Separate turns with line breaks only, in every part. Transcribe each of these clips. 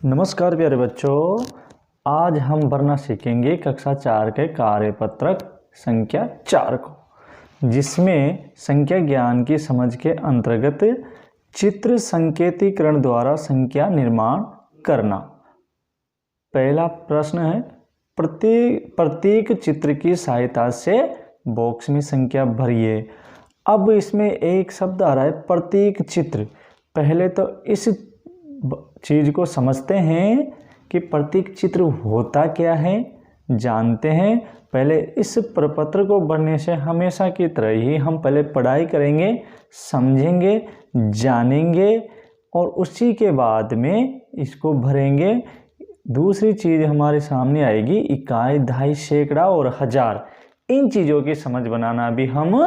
नमस्कार प्यारे बच्चों, आज हम भरना सीखेंगे कक्षा 4 के कार्यपत्रक संख्या 4 को, जिसमें संख्या ज्ञान की समझ के अंतर्गत चित्र संकेतीकरण द्वारा संख्या निर्माण करना। पहला प्रश्न है, प्रतीक चित्र की सहायता से बॉक्स में संख्या भरिए। अब इसमें एक शब्द आ रहा है प्रतीक चित्र। पहले तो इस चीज़ को समझते हैं कि प्रतीक चित्र होता क्या है, जानते हैं। पहले इस प्रपत्र को भरने से हमेशा की तरह ही हम पहले पढ़ाई करेंगे, समझेंगे, जानेंगे और उसी के बाद में इसको भरेंगे। दूसरी चीज़ हमारे सामने आएगी इकाई, दहाई, सैकड़ा और हजार। इन चीज़ों की समझ बनाना भी हम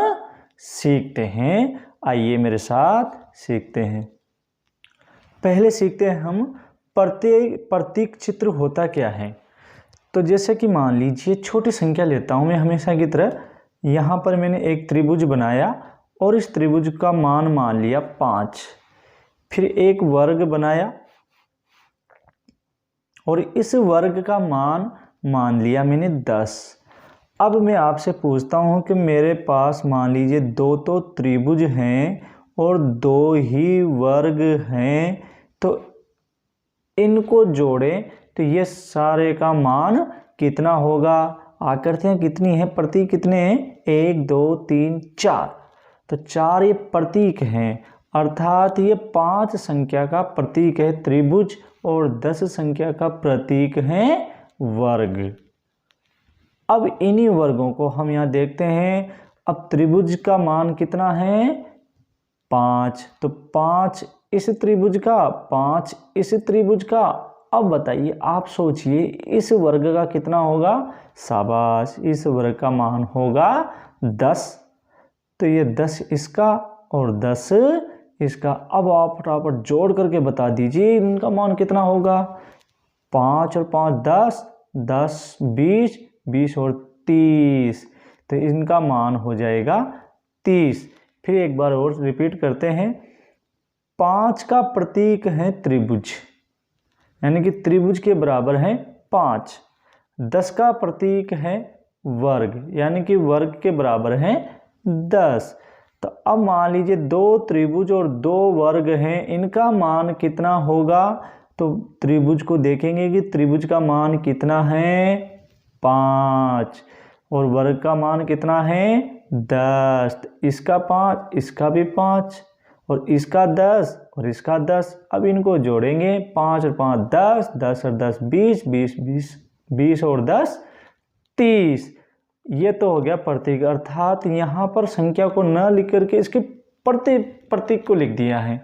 सीखते हैं। आइए मेरे साथ सीखते हैं। पहले सीखते हैं हम प्रतीक चित्र होता क्या है। तो जैसे कि मान लीजिए छोटी संख्या लेता हूँ मैं हमेशा की तरह। यहाँ पर मैंने एक त्रिभुज बनाया और इस त्रिभुज का मान लिया 5। फिर एक वर्ग बनाया और इस वर्ग का मान लिया मैंने 10। अब मैं आपसे पूछता हूँ कि मेरे पास मान लीजिए 2 तो त्रिभुज हैं और 2 ही वर्ग हैं, तो इनको जोड़ें तो ये सारे का मान कितना होगा। आकृतियाँ कितनी हैं, प्रतीक कितने हैं, 1 2 3 4। तो 4 ये प्रतीक हैं, अर्थात ये 5 संख्या का प्रतीक है त्रिभुज और 10 संख्या का प्रतीक है वर्ग। अब इन्हीं वर्गों को हम यहाँ देखते हैं। अब त्रिभुज का मान कितना है, 5। तो 5 इस त्रिभुज का, 5 इस त्रिभुज का। अब बताइए, आप सोचिए इस वर्ग का कितना होगा। शाबाश, इस वर्ग का मान होगा 10। तो ये 10 इसका और 10 इसका। अब आप फटाफट जोड़ करके बता दीजिए इनका मान कितना होगा। 5 और 5 10, 10 20, 20 और 30। तो इनका मान हो जाएगा 30। फिर एक बार और रिपीट करते हैं। 5 का प्रतीक है त्रिभुज, यानी कि त्रिभुज के बराबर है 5। 10 का प्रतीक है वर्ग, यानी कि वर्ग के बराबर है 10। तो अब मान लीजिए 2 त्रिभुज और 2 वर्ग हैं, इनका मान कितना होगा। तो त्रिभुज को देखेंगे कि त्रिभुज का मान कितना है, 5 और वर्ग का मान कितना है 10। इसका 5, इसका भी 5 और इसका 10 और इसका 10। अब इनको जोड़ेंगे, 5 और 5 10, 10 और 10 20, 20 और 10 30। ये तो हो गया प्रतीक, अर्थात यहाँ पर संख्या को न लिख करके इसके प्रतीक को लिख दिया है।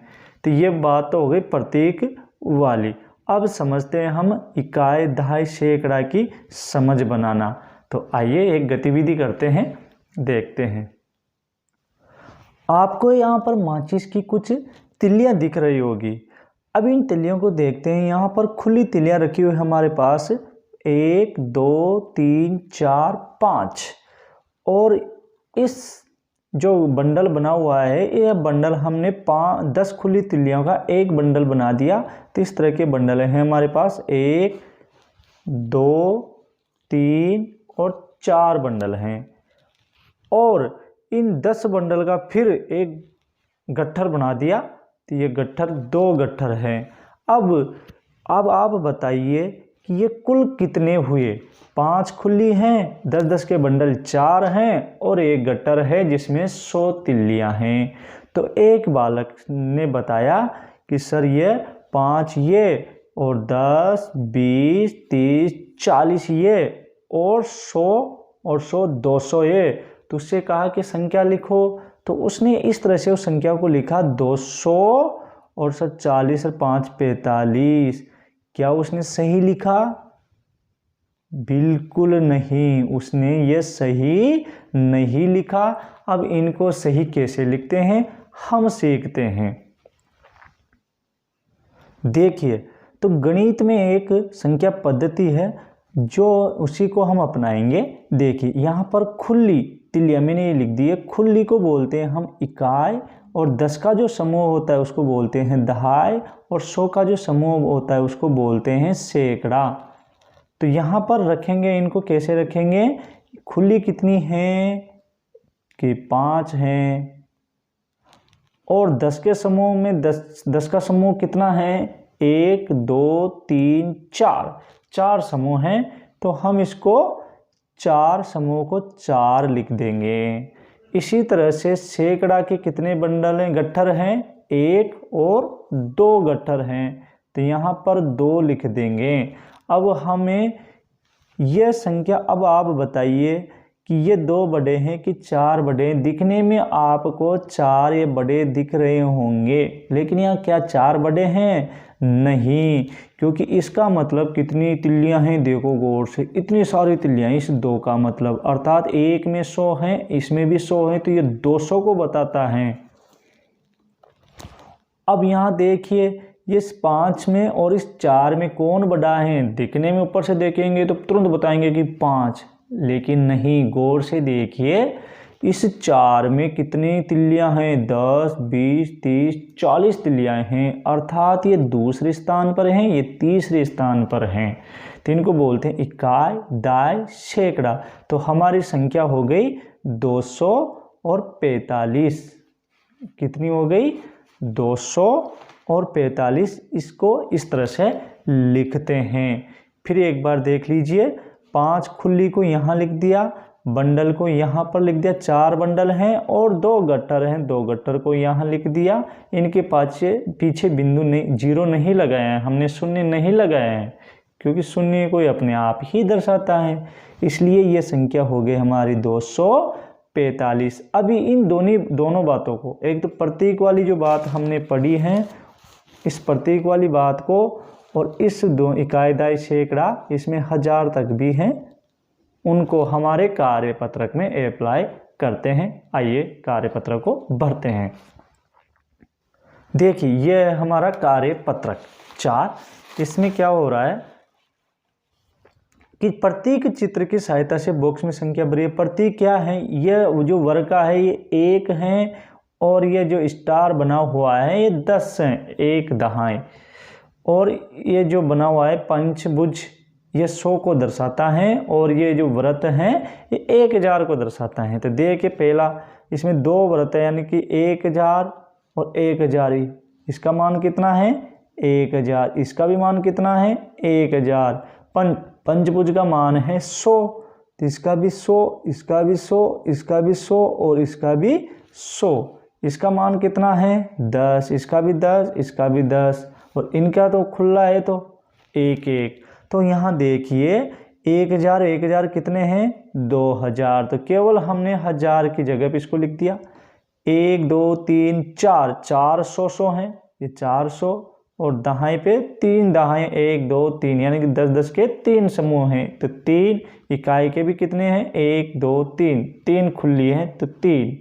तो ये बात तो हो गई प्रतीक वाली। अब समझते हैं हम इकाई, दहाई, सैकड़ा की समझ बनाना। तो आइए एक गतिविधि करते हैं, देखते हैं। आपको यहाँ पर माचिस की कुछ तिल्लियाँ दिख रही होगी। अब इन तिल्लियों को देखते हैं। यहाँ पर खुली तिल्लियाँ रखी हुई हमारे पास 1 2 3 4 5। और इस जो बंडल बना हुआ है, यह बंडल हमने 10 खुली तिल्लियों का एक बंडल बना दिया। तो इस तरह के बंडल हैं हमारे पास, 1 2 3 और 4 बंडल हैं। और इन 10 बंडल का फिर एक गट्ठर बना दिया। तो ये गट्ठर 2 गट्ठर हैं। अब आप बताइए कि ये कुल कितने हुए। 5 खुली हैं, 10-10 के बंडल 4 हैं और एक गट्ठर है जिसमें 100 तिल्लियां हैं। तो एक बालक ने बताया कि सर ये 5 ये और 10 20 30 40 ये और 100 200 ये। तो उससे कहा कि संख्या लिखो। तो उसने इस तरह से उस संख्या को लिखा 200 और 40 और 5 45। क्या उसने सही लिखा? बिल्कुल नहीं, उसने ये सही नहीं लिखा। अब इनको सही कैसे लिखते हैं हम सीखते हैं। देखिए, तो गणित में एक संख्या पद्धति है जो उसी को हम अपनाएंगे। देखिए यहाँ पर खुली तिल्लियाँ मैंने ये लिख दी है। खुली को बोलते हैं हम इकाई और 10 का जो समूह होता है उसको बोलते हैं दहाई, और 100 का जो समूह होता है उसको बोलते हैं सैकड़ा। तो यहाँ पर रखेंगे, इनको कैसे रखेंगे, खुली कितनी है कि 5 हैं, और 10 के समूह में 10 का समूह कितना है, 1 2 3 4, 4 समूह हैं। तो हम इसको 4 समूह को 4 लिख देंगे। इसी तरह से सैकड़ा के कितने बंडल हैं, गट्ठर हैं, 1 और 2 गट्ठर हैं, तो यहाँ पर 2 लिख देंगे। अब हमें यह संख्या, अब आप बताइए कि ये 2 बड़े हैं कि 4 बड़े हैं। दिखने में आपको 4 ये बड़े दिख रहे होंगे, लेकिन यहाँ क्या 4 बड़े हैं, नहीं, क्योंकि इसका मतलब कितनी तिल्लियां हैं, देखो गौर से, इतनी सारी तिल्लियां इस 2 का मतलब, अर्थात एक में 100 हैं, इसमें भी 100 हैं, तो ये 200 को बताता है। अब यहाँ देखिए, इस 5 में और इस 4 में कौन बड़ा है, दिखने में ऊपर से देखेंगे तो तुरंत बताएंगे कि 5, लेकिन नहीं, गौर से देखिए इस 4 में कितनी तिल्लियां हैं, 10 20 30 40 तिल्लियां हैं, अर्थात ये दूसरे स्थान पर हैं, ये तीसरे स्थान पर हैं। तो इनको बोलते हैं इकाई, दाई, सैकड़ा। तो हमारी संख्या हो गई 245। कितनी हो गई, 245। इसको इस तरह से लिखते हैं। फिर एक बार देख लीजिए, 5 खुली को यहाँ लिख दिया, बंडल को यहाँ पर लिख दिया, 4 बंडल हैं और 2 गट्टर हैं, 2 गट्टर को यहाँ लिख दिया। इनके पीछे बिंदु नहीं, 0 नहीं लगाया है, हमने शून्य नहीं लगाया है, क्योंकि शून्य कोई अपने आप ही दर्शाता है, इसलिए ये संख्या हो गई हमारी 245। अभी इन दोनों बातों को, एक तो प्रतीक वाली जो बात हमने पढ़ी है, इस प्रतीक वाली बात को, और इस 2 इकाई, दाई, सैकड़ा, इसमें 1000 तक भी हैं, उनको हमारे कार्यपत्रक में अप्लाई करते हैं। आइए कार्यपत्रक को भरते हैं। देखिए यह हमारा कार्यपत्रक 4, इसमें क्या हो रहा है कि प्रतीक चित्र की सहायता से बॉक्स में संख्या भरिए। प्रतीक क्या है, यह जो वर्ग का है ये 1 है, और ये जो स्टार बना हुआ है ये 10 है, 1 दहाई, और ये जो बना हुआ है पंचभुज ये 100 को दर्शाता है, और ये जो व्रत है ये 1000 को दर्शाता है। तो देखिए पहला, इसमें 2 व्रत है, यानी कि 1000 और 1000 ही, इसका मान कितना है 1000, इसका भी मान कितना है 1000। पंचभुज का मान है 100, तो इसका भी 100, इसका भी 100, इसका भी 100 और इसका भी 100। इसका मान कितना है 10, इसका भी 10, इसका भी 10, और इनका तो खुला है तो 1 1। तो यहाँ देखिए 1000 1000 कितने हैं 2000, तो केवल हमने 1000 की जगह पे इसको लिख दिया। 1 2 3 4, 400 100 हैं, ये 400, और दहाई पे 3 दहाई, 1 2 3, यानी कि 10 10 के 3 समूह हैं, तो 3 इकाई के भी कितने हैं 1 2 3, 3 खुली हैं तो 3,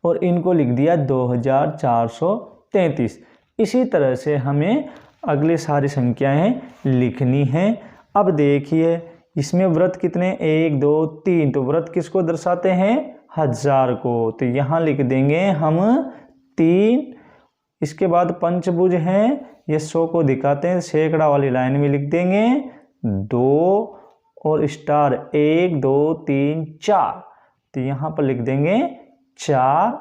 और इनको लिख दिया 2433। इसी तरह से हमें अगली सारी संख्याएं लिखनी हैं। अब देखिए इसमें व्रत कितने 1 2 3, तो व्रत किसको दर्शाते हैं 1000 को, तो यहाँ लिख देंगे हम 3। इसके बाद पंचभुज हैं, ये 100 को दिखाते हैं, सैकड़ा वाली लाइन में लिख देंगे 2 और स्टार 1 2 3 4, तो यहाँ पर लिख देंगे 4,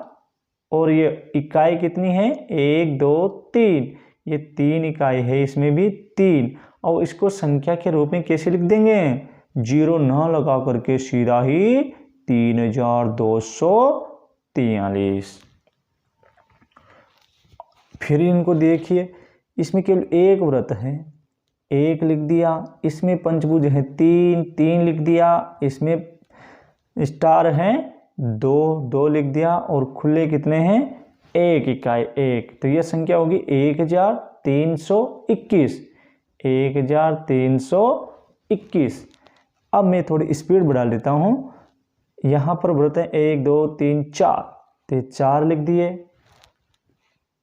और ये इकाई कितनी है 1 2 3, ये 3 इकाई है, इसमें भी 3, और इसको संख्या के रूप में कैसे लिख देंगे 0 न लगा करके सीधा ही 3243। फिर इनको देखिए, इसमें केवल 1 व्रत है, 1 लिख दिया, इसमें पंचभुज है 3 3 लिख दिया, इसमें स्टार है 2 2 लिख दिया, और खुले कितने हैं 1 इकाई 1, तो यह संख्या होगी 1321। 1321। अब मैं थोड़ी स्पीड बढ़ा लेता हूँ। यहाँ पर व्रत है 1 2 3 4, तो 4 लिख दिए,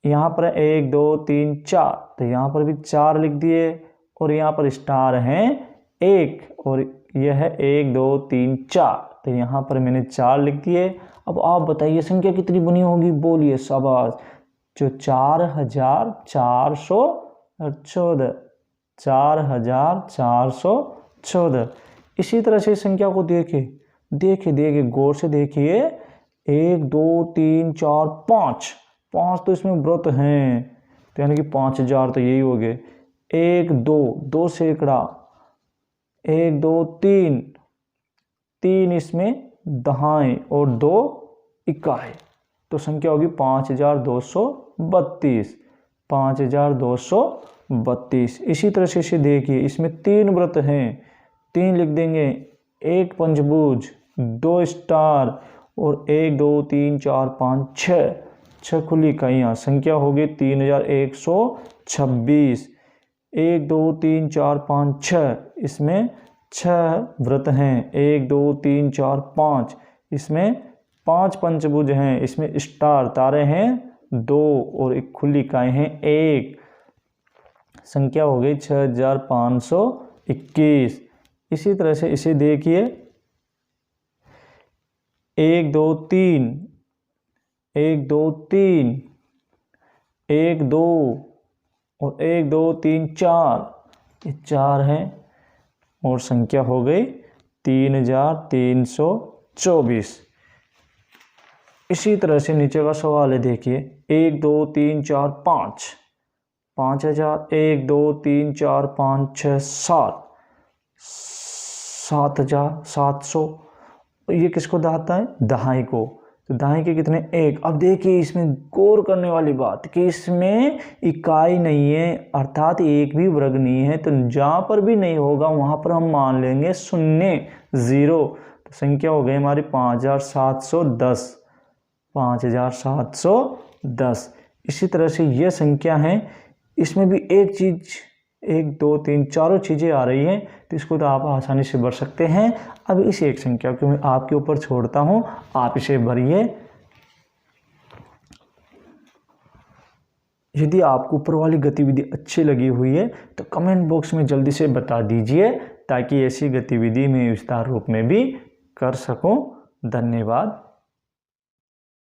यहाँ पर 1 2 3 4, तो यहाँ पर भी 4 लिख दिए, और यहाँ पर स्टार हैं 1, और यह है 1 2 3 4, तो यहाँ पर मैंने 4 लिख दिए। अब आप बताइए संख्या कितनी बनी होगी, बोलिए शाबाश। जो 4414, 4414। इसी तरह से संख्या को देखिए गौर से देखिए। 1 2 3 4 5, 5 तो इसमें व्रत हैं, तो यानी कि 5000 तो यही हो गए। 1 2, 2 सैकड़ा, 1 2 3, 3 इसमें दहाई और 2 इकाई, तो संख्या होगी 5232। 5232। इसी तरह से इसे देखिए, इसमें 3 व्रत हैं, 3 लिख देंगे। 1 पंचभुज, 2 स्टार और 1 2 3 4 5 6 खुली इकाइयाँ, संख्या होगी 3126। 1 2 3 4 5 6, इसमें 6 व्रत हैं। 1 2 3 4 5, इसमें 5 पंचभुज हैं, इसमें स्टार तारे हैं 2 और एक खुली इकाई हैं 1, संख्या हो गई 6521। इसी तरह से इसे देखिए। 1 2 3, 1 2 3, 1 2 और 1 2 3 4, ये 4 हैं और संख्या हो गई 3324। इसी तरह से नीचे का सवाल है, देखिए। 1 2 3 4 5, 5000। 1 2 3 4 5 6 7, 7700। ये किसको दहाता है, दहाई को, तो दहाई के कितने 1। अब देखिए इसमें गौर करने वाली बात कि इसमें इकाई नहीं है, अर्थात एक भी वर्ग नहीं है, तो जहाँ पर भी नहीं होगा वहाँ पर हम मान लेंगे 0। तो संख्या हो गई हमारी 5710। 5710। इसी तरह से ये संख्या है, इसमें भी एक चीज़, 1 2 3 चारों चीज़ें आ रही हैं, तो इसको तो आप आसानी से भर सकते हैं। अब इस एक संख्या को मैं आपके ऊपर छोड़ता हूँ, आप इसे भरिए। यदि आपको ऊपर वाली गतिविधि अच्छी लगी हुई है तो कमेंट बॉक्स में जल्दी से बता दीजिए, ताकि ऐसी गतिविधि मैं विस्तार रूप में भी कर सकूं। धन्यवाद।